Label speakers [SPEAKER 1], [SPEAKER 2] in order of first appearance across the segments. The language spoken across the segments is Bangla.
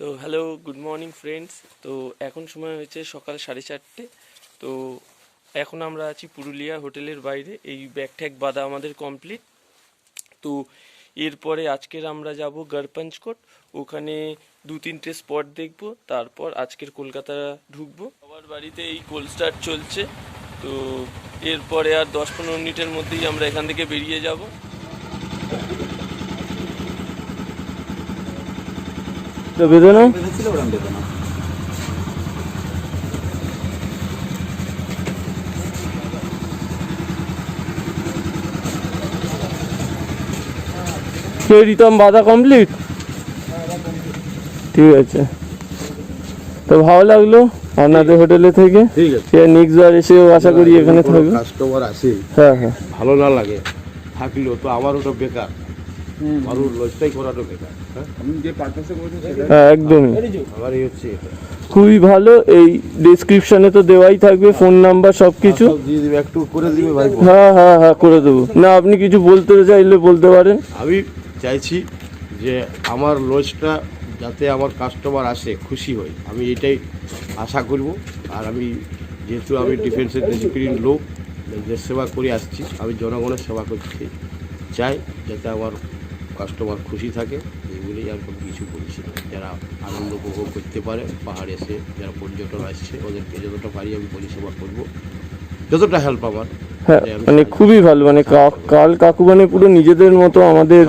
[SPEAKER 1] তো হ্যালো, গুড মর্নিং ফ্রেন্ডস। তো এখন সময় হয়েছে সকাল 4:30। তো এখন আমরা আছি পুরুলিয়া হোটেলের বাইরে। এই ব্যাগ ট্যাগ বাঁধা আমাদের কমপ্লিট। তো এরপরে আজকের আমরা যাব গড়পঞ্চকোট। ওখানে 2-3টে স্পট দেখব, তারপর আজকের কলকাতা ঢুকবো। সবার বাড়িতে এই কোল্ড স্টার্ট চলছে। তো এরপরে আর 10-15 মিনিটের মধ্যেই আমরা এখান থেকে বেরিয়ে যাব।
[SPEAKER 2] তো বেদনা রিতম বাধা কমপ্লিট। ঠিক আছে, তো ভালো লাগলো আপনাদের হোটেলে থেকে।
[SPEAKER 3] ঠিক আছে,
[SPEAKER 2] সে নেক্সট বার এসেও আশা করি এখানে থাকবে।
[SPEAKER 3] কাস্টমার আসে,
[SPEAKER 2] হ্যাঁ হ্যাঁ,
[SPEAKER 3] ভালো না লাগে থাকলেও তো আমার ওটা বেকার, আমার লজটাই করাটা বেকার। আমি যে পারপাসে করেছি
[SPEAKER 2] হ্যাঁ একদমই।
[SPEAKER 3] আমার এই হচ্ছে এটা
[SPEAKER 2] খুবই ভালো। এই ডেসক্রিপশনে তো দেওয়াই থাকবে ফোন নাম্বার সব কিছু।
[SPEAKER 3] সব দিয়ে দিবে, একটু করে দিবে ভাই।
[SPEAKER 2] হ্যাঁ হ্যাঁ হ্যাঁ, করে দেবো। না আপনি কিছু বলতে চাইলে বলতে পারেন।
[SPEAKER 3] আমি চাইছি যে আমার লজটা যাতে আমার কাস্টমার আসে খুশি হয়, আমি এটাই আশা করব। আর আমি যেহেতু আমি ডিফেন্সের ডিসিপ্লিন লোক, দেশ সেবা করে আসছি, আমি জনগণের সেবা করতে চাই যাতে আমার কাস্টমার খুশি থাকে। এগুলোই আর কোনো কিছু বলছি না। যারা আনন্দ উপভোগ করতে পারে, পাহাড়ে এসে যারা পর্যটন আসছে ওদেরকে যতটা পারি আমি পরিষেবা করব, যতটা হেল্প আমার।
[SPEAKER 2] হ্যাঁ মানে খুবই ভালো, মানে কাল কাকু মানে পুরো নিজেদের মতো আমাদের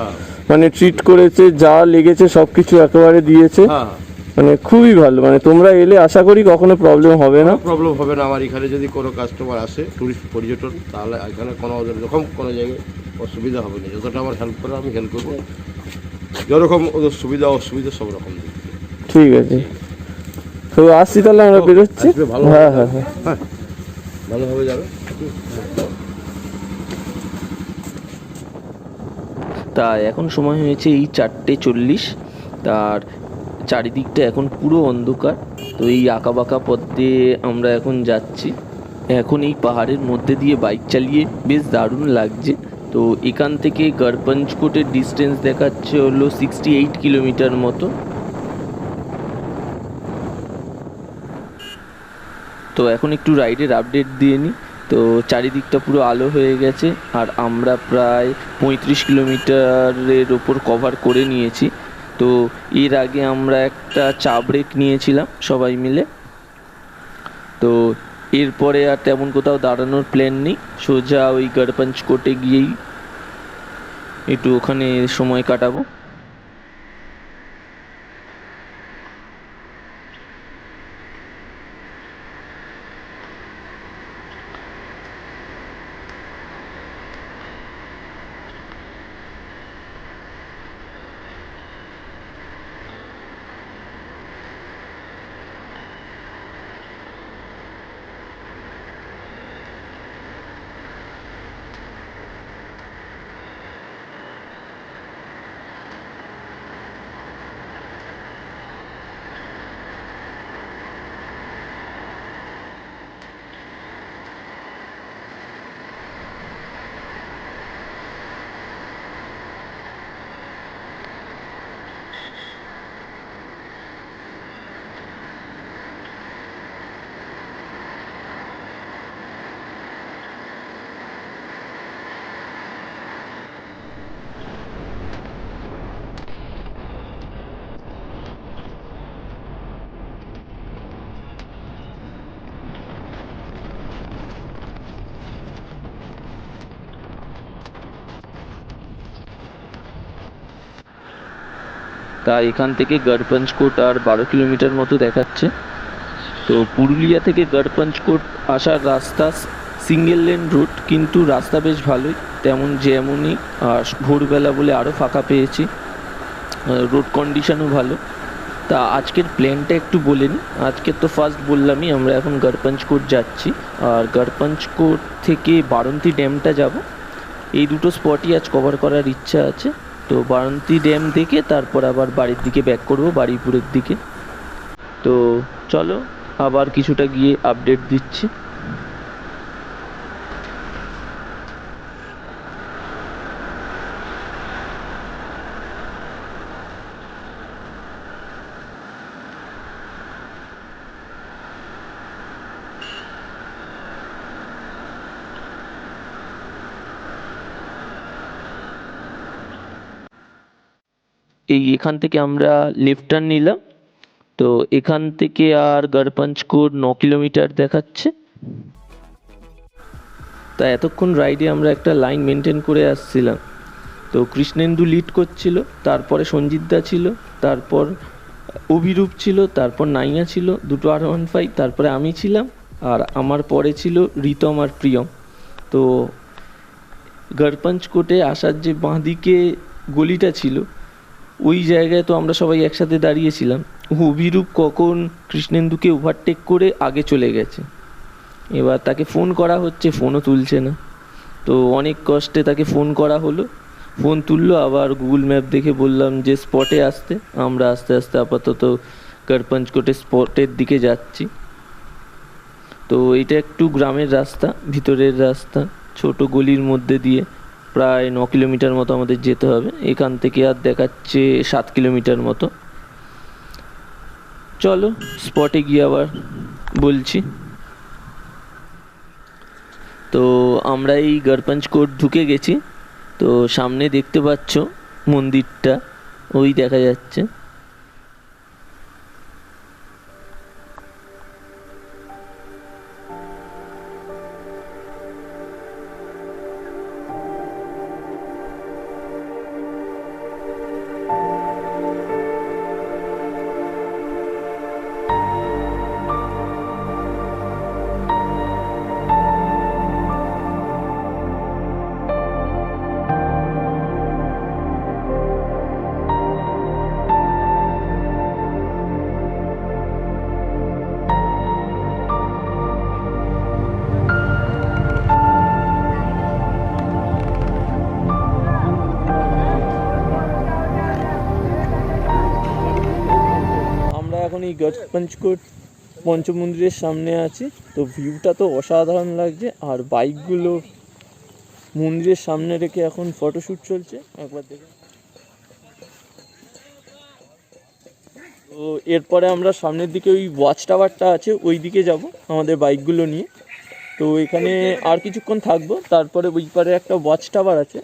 [SPEAKER 2] মানে ট্রিট করেছে, যা লেগেছে সব কিছু একেবারে দিয়েছে।
[SPEAKER 3] হ্যাঁ,
[SPEAKER 2] মানে খুবই ভালো। মানে তোমরা এলে আশা করি কখনো প্রবলেম হবে না।
[SPEAKER 3] প্রবলেম হবে না। আমার এখানে যদি কোনো কাস্টমার আসে টুরিস্ট পর্যটন, তাহলে এখানে কোনো ওদের রকম কোনো জায়গায় অসুবিধা হবে না। যতটা আমার হেল্প করে আমি হেল্প করবো, যেরকম ওদের সুবিধা অসুবিধা সব রকম দিই।
[SPEAKER 2] ঠিক আছে, তো আসছি তাহলে আমরা বেরোচ্ছি।
[SPEAKER 3] আসবে, ভালো
[SPEAKER 2] হ্যাঁ হ্যাঁ হ্যাঁ,
[SPEAKER 3] হ্যাঁ, ভালোভাবে যাবে।
[SPEAKER 1] তা এখন সময় হয়েছে এই 4:40। তার চারিদিকটা এখন পুরো অন্ধকার। তো এই আঁকাবাঁকা পথ দিয়ে আমরা এখন যাচ্ছি। এখন এই পাহাড়ের মধ্যে দিয়ে বাইক চালিয়ে বেশ দারুণ লাগছে। তো এখান থেকে গড়পঞ্চকোটের ডিস্টেন্স দেখাচ্ছে হলো 68 কিলোমিটার মতো। তো এখন একটু রাইডের আপডেট দিয়ে নিই। তো চারিদিকটা পুরো আলো হয়ে গেছে, আর আমরা প্রায় 35 কিলোমিটারের ওপর কভার করে নিয়েছি। তো এর আগে আমরা একটা চা ব্রেক নিয়েছিলাম সবাই মিলে। তো এরপরে আর তেমন কোথাও দাঁড়ানোর প্ল্যান নেই, সোজা ওই গড়পঞ্চকোটে গিয়েই একটু ওখানে সময় কাটাবো। তা এখান থেকে গড়পঞ্চকোট আর 12 কিলোমিটার মতো দেখাচ্ছে। তো পুরুলিয়া থেকে গড়পঞ্চকোট আসার রাস্তা সিঙ্গেল লেন রুট, কিন্তু রাস্তা বেশ ভালোই, যেমনই। আর ভোরবেলা বলে আরও ফাঁকা পেয়েছি, রোড কন্ডিশনও ভালো। তা আজকের প্ল্যানটা একটু বলে নিই। আজকের তো ফার্স্ট বললামই আমরা এখন গড়পঞ্চকোট যাচ্ছি, আর গড়পঞ্চকোট থেকে বারন্তি ড্যামটা যাব। এই দুটো স্পটই আজ কভার করার ইচ্ছা আছে। তো বারন্তি ড্যাম দেখে তারপর আবার বাড়ির দিকে ব্যাক করব, বারুইপুরের দিকে। তো চলো আবার কিছুটা গিয়ে আপডেট দিচ্ছি। এখান থেকে আমরা লেফট টার্ন নিলাম। তো এখান থেকে আর গড়পঞ্চকোট 9 কিলোমিটার দেখাচ্ছে। তা এতক্ষণ রাইডে আমরা একটা লাইন মেনটেন করে আসছিলাম। তো কৃষ্ণেন্দু লিড করছিল, তারপরে সঞ্জিতদা ছিল, তারপর অভিরূপ ছিল, তারপর নাইয়া ছিল, দুটো R15, তারপরে আমি ছিলাম, আর আমার পরে ছিল রিতম আর প্রিয়ম। তো গড়পঞ্চকোটে আসার যে বাঁদিকে গলিটা ছিল ওই জায়গায় তো আমরা সবাই একসাথে দাঁড়িয়েছিলাম। অভিরূপ কখন কৃষ্ণেন্দুকে ওভারটেক করে আগে চলে গেছে। এবার তাকে ফোন করা হচ্ছে, ফোনও তুলছে না। তো অনেক কষ্টে তাকে ফোন করা হলো, ফোন তুললো। আবার গুগল ম্যাপ দেখে বললাম যে স্পটে আসতে। আমরা আস্তে আস্তে আপাতত গড়পঞ্চকোটের স্পটের দিকে যাচ্ছি। তো এটা একটু গ্রামের রাস্তা, ভিতরের রাস্তা, ছোট গলির মধ্যে দিয়ে প্রায় 9 কিলোমিটার মতো আমাদের যেতে হবে। এখান থেকে আর দেখাচ্ছে 7 কিলোমিটার মতো। চলো স্পটে গিয়ে আবার বলছি। তো আমরা এই গড়পঞ্চকোট ঢুকে গেছি। তো সামনে দেখতে পাচ্ছ মন্দিরটা, ওই দেখা যাচ্ছে। আমরা এখন এই গড়পঞ্চকোট পঞ্চমন্দিরের সামনে আছি। তো ভিউটা তো অসাধারণ লাগছে, আর বাইকগুলো মন্দিরের সামনে রেখে এখন ফটোশ্যুট চলছে, একবার দেখে। তো এরপরে আমরা সামনের দিকে ওই ওয়াচ টাওয়ারটা আছে ওই দিকে যাব আমাদের বাইকগুলো নিয়ে। তো এখানে আর কিছুক্ষণ থাকবো, তারপরে ওই পারে একটা ওয়াচ টাওয়ার আছে,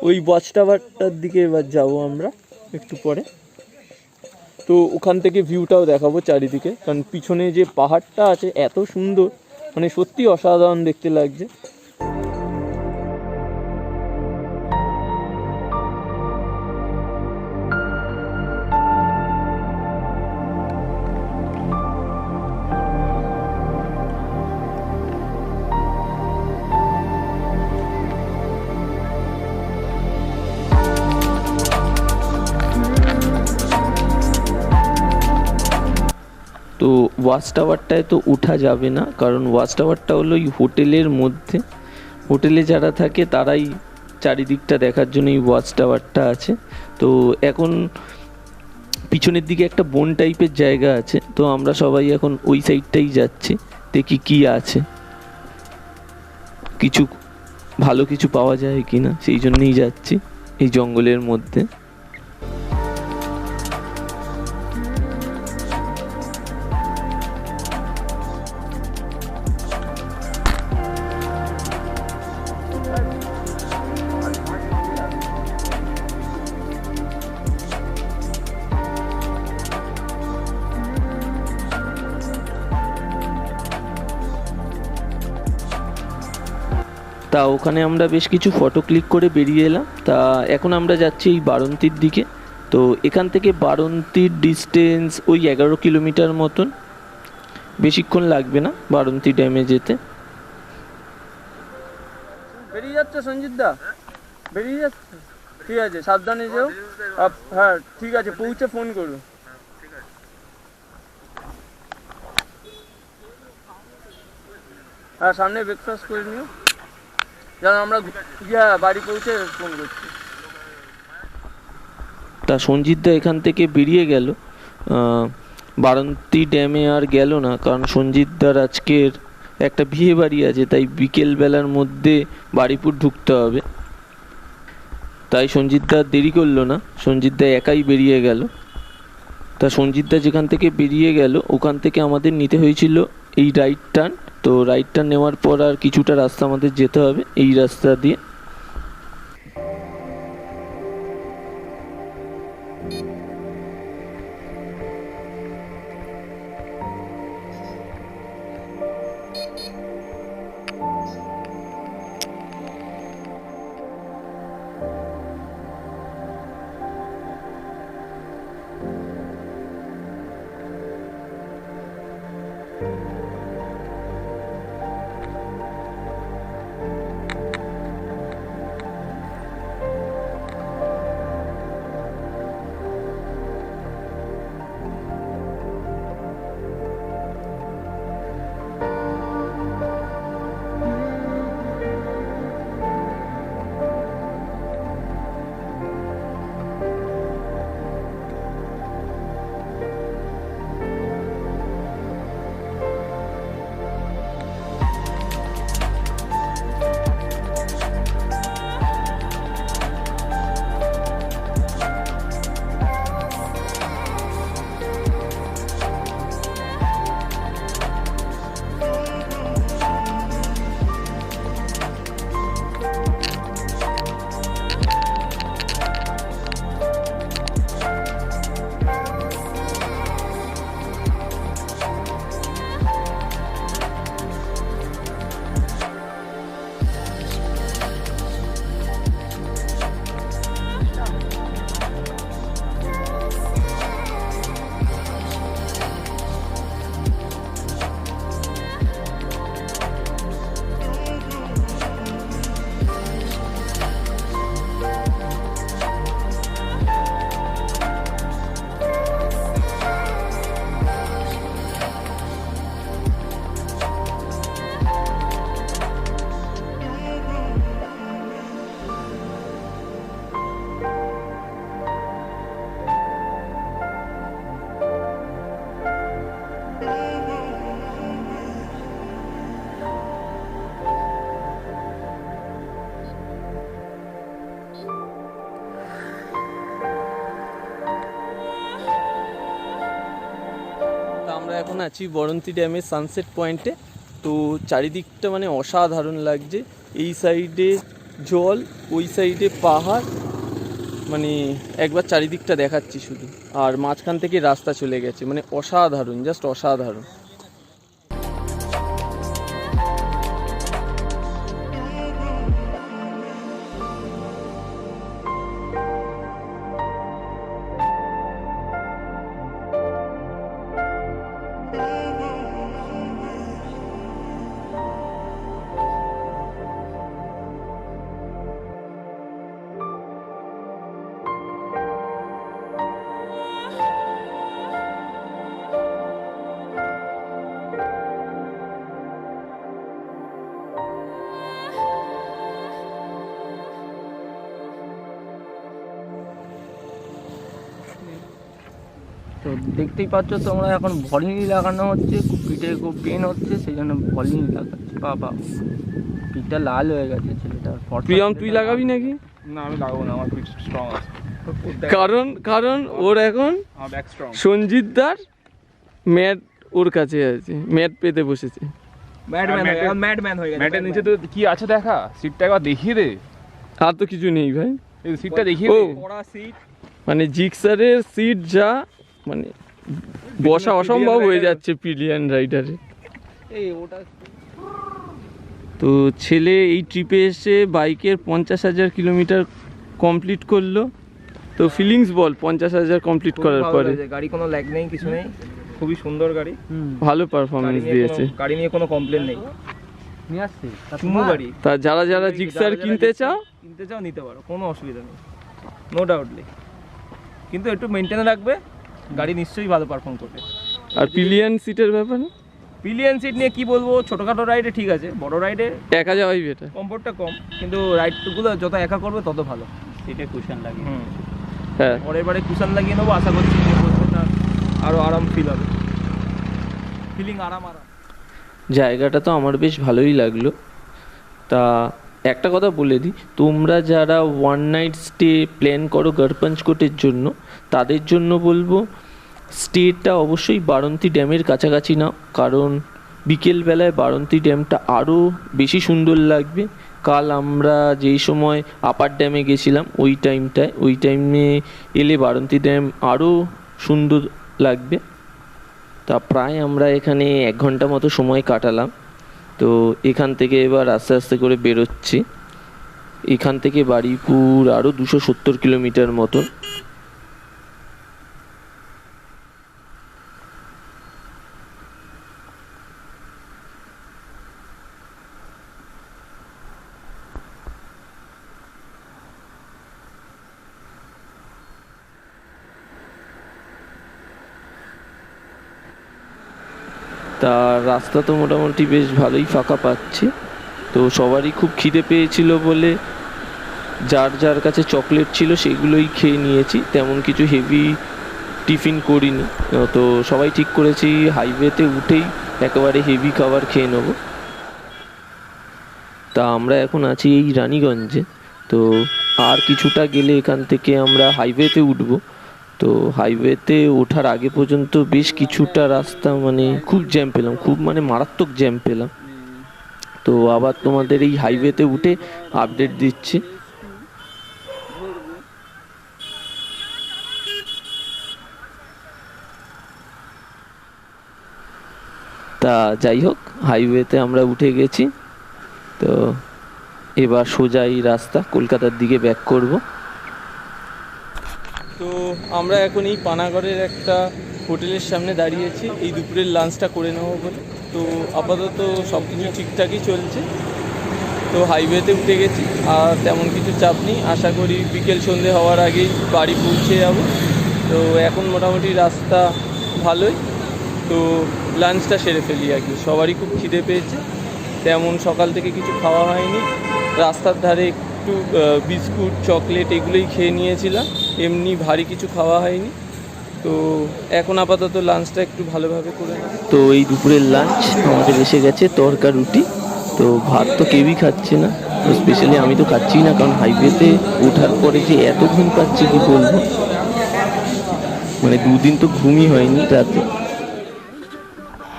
[SPEAKER 1] ওই ওয়াচ টাওয়ারটার দিকে এবার যাব আমরা একটু পরে। তো ওখান থেকে ভিউটাও দেখাবো চারিদিকে, কারণ পিছনে যে পাহাড়টা আছে এত সুন্দর, মানে সত্যি অসাধারণ দেখতে লাগছে। তো ওয়াচ টাওয়ারটায় তো ওঠা যাবে না, কারণ ওয়াচ টাওয়ারটা হলো ওই হোটেলের মধ্যে। হোটেলে যারা থাকে তারাই চারিদিকটা দেখার জন্য এই ওয়াচ টাওয়ারটা আছে। তো এখন পিছনের দিকে একটা বন টাইপের জায়গা আছে, তো আমরা সবাই এখন ওই সাইডটাই যাচ্ছি, দেখি কি আছে, কিছু ভালো কিছু পাওয়া যায় কি না, সেই জন্যই যাচ্ছি এই জঙ্গলের মধ্যে। তা ওখানে আমরা বেশ কিছু ফটো ক্লিক করে বেরিয়ে এলাম। তা এখন আমরা যাচ্ছি এই বারন্তির দিকে। তো এখান থেকে বারন্তির ডিস্টেন্স ওই 11 কিলোমিটার মতন, বেশিক্ষণ লাগবে না বারন্তি ড্যামে যেতে।
[SPEAKER 2] বেরিয়ে যাচ্ছে সঞ্জিত দা, বেরিয়ে যাচ্ছে, ঠিক আছে, সাবধানে যেও। হ্যাঁ ঠিক আছে, পৌঁছে ফোন করুন। হ্যাঁ সামনে ব্রেকফাস্ট করে নিও, যেন আমরা বাড়ি পৌঁছে ফোন করছি।
[SPEAKER 1] তা সঞ্জিতদা এখান থেকে বেরিয়ে গেল, বারন্তি ড্যামে আর গেল না, কারণ সঞ্জিতদার আজকের একটা বিয়ে বাড়ি আছে, তাই বিকেলবেলার মধ্যে বাড়িপুর ঢুকতে হবে। তাই সঞ্জিতদা দেরি করলো না, সঞ্জিতদা একাই বেরিয়ে গেল। তা সঞ্জিতদা যেখান থেকে বেরিয়ে গেল ওখান থেকে আমাদের নিতে হয়েছিল এই রাইট টার্ন। তো রাইট টার্ন নেওয়ার পর আর কিছুটা রাস্তা আমাদের যেতে হবে এই রাস্তা দিয়ে। তা আমরা এখন আছি বরন্তী ড্যামের সানসেট পয়েন্টে। তো চারিদিকটা মানে অসাধারণ লাগছে, এই সাইডে জল, ওই সাইডে পাহাড়, মানে একবার চারিদিকটা দেখাচ্ছি শুধু, আর মাঝখান থেকে রাস্তা চলে গেছে, মানে অসাধারণ, জাস্ট অসাধারণ।
[SPEAKER 4] তো দেখতেই পাচ্ছ তোমরা, এখন ভলিনি লাগানো হচ্ছে, খুব পিঠে খুব পেন হচ্ছে, সেই জন্য ভলিনি লাগাচ্ছে। বাবা পিঠটা লাল হয়ে গেছে ছেলেটার।
[SPEAKER 2] প্রিয়ম তুই লাগাবি নাকি?
[SPEAKER 5] না আমি লাগাবো না, আমার পিঠ স্ট্রং আছে।
[SPEAKER 2] কারণ ওর এখন
[SPEAKER 5] আমার ব্যাক স্ট্রং।
[SPEAKER 2] সঞ্জিত দার ম্যাট ওর কাছে আছে, ম্যাট পেতে বসেছে।
[SPEAKER 4] ম্যাডম্যান হয়ে গেছে।
[SPEAKER 5] ম্যাটের নিচে তো কি আছে দেখা, সিটটা একবার দেখিয়ে দে।
[SPEAKER 2] আর তো কিছু নেই ভাই,
[SPEAKER 5] এই সিটটা দেখিয়ে
[SPEAKER 2] ও
[SPEAKER 5] দে।
[SPEAKER 4] পড়া সিট,
[SPEAKER 2] মানে জিক্সারের সিট যা, মানে বসা অসম্ভব হয়ে যাচ্ছে পিলিয়ন রাইডারে।
[SPEAKER 4] এই ওটা
[SPEAKER 2] তো ছেলে এই ট্রিপে এসে বাইকের 50,000 কিলোমিটার কমপ্লিট করলো। তো ফিলিংস বল 50,000 কমপ্লিট করার পরে।
[SPEAKER 4] গাড়ি কোনো ল্যাগ নেই, কিছু নেই, খুবই সুন্দর গাড়ি,
[SPEAKER 2] ভালো পারফরমেন্স দিয়েছে।
[SPEAKER 4] গাড়ি নিয়ে কোনো কমপ্লেন নেই, নিয়ে আসছে সুমো গাড়ি।
[SPEAKER 2] তা যারা জিক্সার কিনতে চাও
[SPEAKER 4] নিতে পারো, কোনো অসুবিধা নেই, নো ডাউটলি। কিন্তু একটু মেনটেন রাখবে, গাড়ি নিশ্চয়ই ভালো পারফর্ম করবে।
[SPEAKER 2] আর পিলিয়ন সিটের ব্যাপারে
[SPEAKER 4] পিলিয়ন সিট নিয়ে কি বলবো, ছোটোখাটো রাইডে ঠিক আছে, বড় রাইডে
[SPEAKER 2] একা যাওয়াই বেটার।
[SPEAKER 4] কমফোর্টটা কম, কিন্তু রাইডগুলো যত একা করবে তত ভালো। সিটে কুশন লাগে,
[SPEAKER 2] হ্যাঁ
[SPEAKER 4] পরের বারে কুশন লাগিয়ে নেবো, আশা করছি যে বছরটা আরও আরাম ফিল হবে, ফিলিং আরাম।
[SPEAKER 1] জায়গাটা তো আমার বেশ ভালোই লাগলো। তা একটা কথা বলে দিই, তোমরা যারা ওয়ান নাইট স্টে প্ল্যান করো গড়পঞ্চকোটের জন্য, তাদের জন্য বলবো স্টেটা অবশ্যই বারন্তী ড্যামের কাছাকাছি নাও, কারণ বিকেলবেলায় বারন্তী ড্যামটা আরও বেশি সুন্দর লাগবে। কাল আমরা যেই সময় আপার ড্যামে গেছিলাম ওই টাইমে এলে বারন্তী ড্যাম আরও সুন্দর লাগবে। তা প্রায় আমরা এখানে 1 ঘন্টা মতো সময় কাটালাম। তো এখান থেকে এবার আস্তে আস্তে করে বেরোচ্ছি। এখান থেকে বারুইপুর আরও 270 কিলোমিটার মতো। তা রাস্তা তো মোটামুটি বেশ ভালোই ফাঁকা পাচ্ছে। তো সবারই খুব খিদে পেয়েছিল বলে যার যার কাছে চকলেট ছিল সেগুলোই খেয়ে নিয়েছি, তেমন কিছু হেভি টিফিন করিনি। তো সবাই ঠিক করেছি হাইওয়েতে উঠেই একেবারে হেভি খাবার খেয়ে নেব। তা আমরা এখন আছি এই রানীগঞ্জে। তো আর কিছুটা গেলে এখান থেকে আমরা হাইওয়েতে উঠবো। তো হাইওয়েতে ওঠার আগে পর্যন্ত বেশ কিছুটা রাস্তা মানে খুব জ্যাম পেলাম, খুব মানে মারাত্মক জ্যাম পেলাম। তো আবার তোমাদের এই হাইওয়েতে উঠে আপডেট দিচ্ছি। তা যাই হোক, হাইওয়েতে আমরা উঠে গেছি। তো এবার সোজা এই রাস্তা কলকাতার দিকে ব্যাক করব।
[SPEAKER 2] তো আমরা এখন এই পানাগড়ের একটা হোটেলের সামনে দাঁড়িয়েছি এই দুপুরের লাঞ্চটা করে নেবো বলে। তো আপাতত সব কিছু ঠিকঠাকই চলছে। তো হাইওয়েতে উঠে গেছি, আর তেমন কিছু চাপ নেই। আশা করি বিকেল সন্ধে হওয়ার আগেই বাড়ি পৌঁছে যাব। তো এখন মোটামুটি রাস্তা ভালোই। তো লাঞ্চটা সেরে ফেলি আর কি, সবারই খুব খিদে পেয়েছে। তেমন সকাল থেকে কিছু খাওয়া হয়নি, রাস্তার ধারে একটু বিস্কুট চকলেট এগুলোই খেয়ে নিয়েছিলাম, এমনি ভারী কিছু খাওয়া হয়নি। তো এখন আপাতত লাঞ্চটা একটু ভালোভাবে করে নেব।
[SPEAKER 1] তো এই দুপুরের লাঞ্চ আমাদের এসে গেছে তরকা রুটি। তো ভাত তো কেউই খাচ্ছে না, তো স্পেশালি আমি তো খাচ্ছি না, কারণ হাইওয়েতে ওঠার পরে যে এত ঘুম পাচ্ছে কি বলবো, মানে দুদিন তো ঘুমই হয়নি রাতে।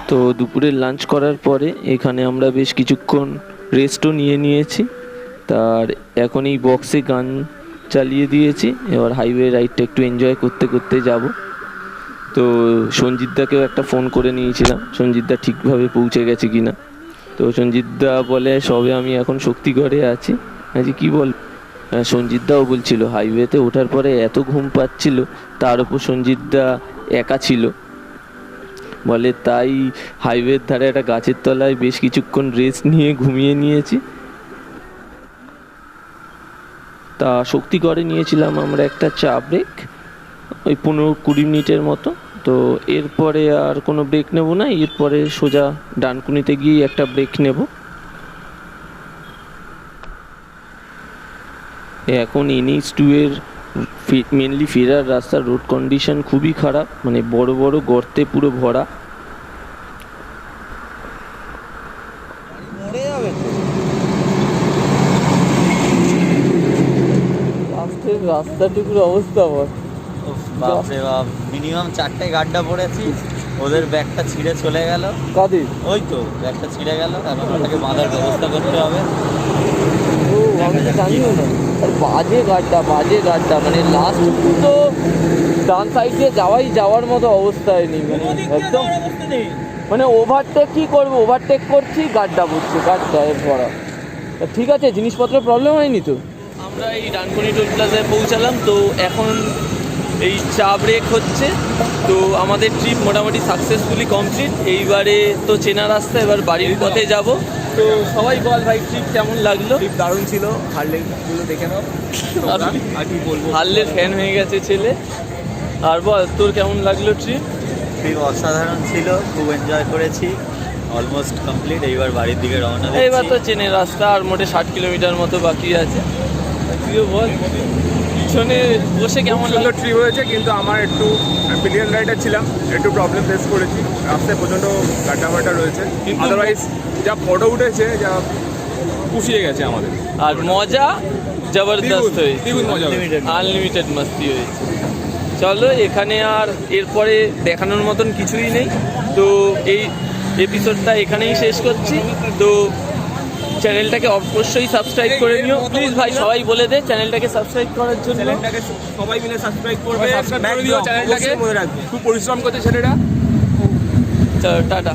[SPEAKER 1] তো দুপুরের লাঞ্চ করার পরে এখানে আমরা বেশ কিছুক্ষণ রেস্টও নিয়েছি। তার এখন এই বক্সে গান চালিয়ে দিয়েছি, এবার হাইওয়ে রাইডটা একটু এনজয় করতে করতে যাব। তো সঞ্জিতদাকেও একটা ফোন করে নিয়েছিলাম, সঞ্জিতদা ঠিকভাবে পৌঁছে গেছে কিনা। তো সঞ্জিতদা বলে সবে আমি এখন শক্তিগড়ে আছি। আজকে কী বল, সঞ্জিতদাও বলছিল হাইওয়েতে ওঠার পরে এত ঘুম পাচ্ছিল, তার উপর সঞ্জিতদা একা ছিল বলে, তাই হাইওয়ের ধারে একটা গাছের তলায় বেশ কিছুক্ষণ রেস্ট নিয়ে ঘুমিয়ে নিয়েছি। তা শক্তিগড়ে নিয়েছিলাম আমরা একটা চা ব্রেক, ওই 15-20 মিনিটের মতো। তো এরপরে আর কোনো ব্রেক নেব না, এরপরে সোজা ডানকুনিতে গিয়ে একটা ব্রেক নেব। এখন NH2 এর মেনলি ফেরার রাস্তার রোড কন্ডিশন খুবই খারাপ, মানে বড় বড় গর্তে পুরো ভরা।
[SPEAKER 2] রাস্তাটুকুর অবস্থা বল।
[SPEAKER 6] বাপরে বাপ, মিনিমাম 4টে গাড্ডা পড়েছি, ওদের ব্যাগটা ছিঁড়ে চলে গেল।
[SPEAKER 2] কাদের?
[SPEAKER 6] ওই তো ব্যাগটা ছিঁড়ে গেল, এখন ওটাকে বাঁধার ব্যবস্থা করতে হবে।
[SPEAKER 2] ও আমি তো জানিও না। আর বাজে গাড্ডা মানে লাস্ট তো ডান সাইড দিয়ে যাওয়ার মতো অবস্থায় নেই, মানে একদম মানে ওভারটেক কি করবো, ওভারটেক করছি গাড্ডা পড়ছে, গাড্ডায় ভরা। ঠিক আছে, জিনিসপত্রের প্রবলেম হয়নি তো? আমরা এই ডানকুনি টোল প্লাজায় পৌঁছালাম। তো এখন এই চা ব্রেক হচ্ছে। তো আমাদের ট্রিপ মোটামুটি সাকসেসফুলি কমপ্লিট। এইবারে তো চেনা রাস্তা, এবার বাড়ির পথে যাব। তো সবাই বল ভাই, ট্রিপ কেমন লাগলো?
[SPEAKER 5] ট্রিপ দারুণ ছিল, হার্লেগুলো দেখে নাও। আর কি বলবো,
[SPEAKER 2] হার্লের ফ্যান হয়ে গেছে ছেলে। আর বল তোর কেমন লাগলো ট্রিপ?
[SPEAKER 6] ট্রিপ অসাধারণ ছিল, খুব এনজয় করেছি। অলমোস্ট কমপ্লিট, এইবার বাড়ির দিকে রওনা দিচ্ছি।
[SPEAKER 2] এইবার তো চেনে রাস্তা, আর মোটে 60 কিলোমিটার মতো বাকি আছে। তুইও বল, পিছনে বসে কেমন লাগলো?
[SPEAKER 5] সুন্দর ট্রিপ হয়েছে, কিন্তু আমার একটু পিলিয়ন রাইডার ছিলাম, একটু প্রবলেম ফেস করেছি। রাস্তায় প্রচণ্ড গাড্ডা রয়েছে, আদারওয়াইজ যা ফটো উঠেছে, যা পুষিয়ে গেছে আমাদের।
[SPEAKER 2] আর মজা জবরদস্ত হয়েছে,
[SPEAKER 5] দ্বিগুণ মজা হয়েছে।
[SPEAKER 2] আনলিমিটেড মাস্তি হয়েছে। চলো, এখানে আর এরপরে দেখানোর মতন কিছুই নেই। তো এই এপিসোডটা এখানেই শেষ করছি। তো চ্যানেলটাকে অবশ্যই সাবস্ক্রাইব করে নিও প্লিজ ভাই, সবাই বলে দে চ্যানেলটাকে সাবস্ক্রাইব করার জন্য।
[SPEAKER 5] চ্যানেলটাকে সবাই মিলে সাবস্ক্রাইব করবে, সাবস্ক্রাইব করে দিও চ্যানেলটাকে। খুব পরিশ্রম করছে ছেলেটা।
[SPEAKER 2] চলো, টাটা।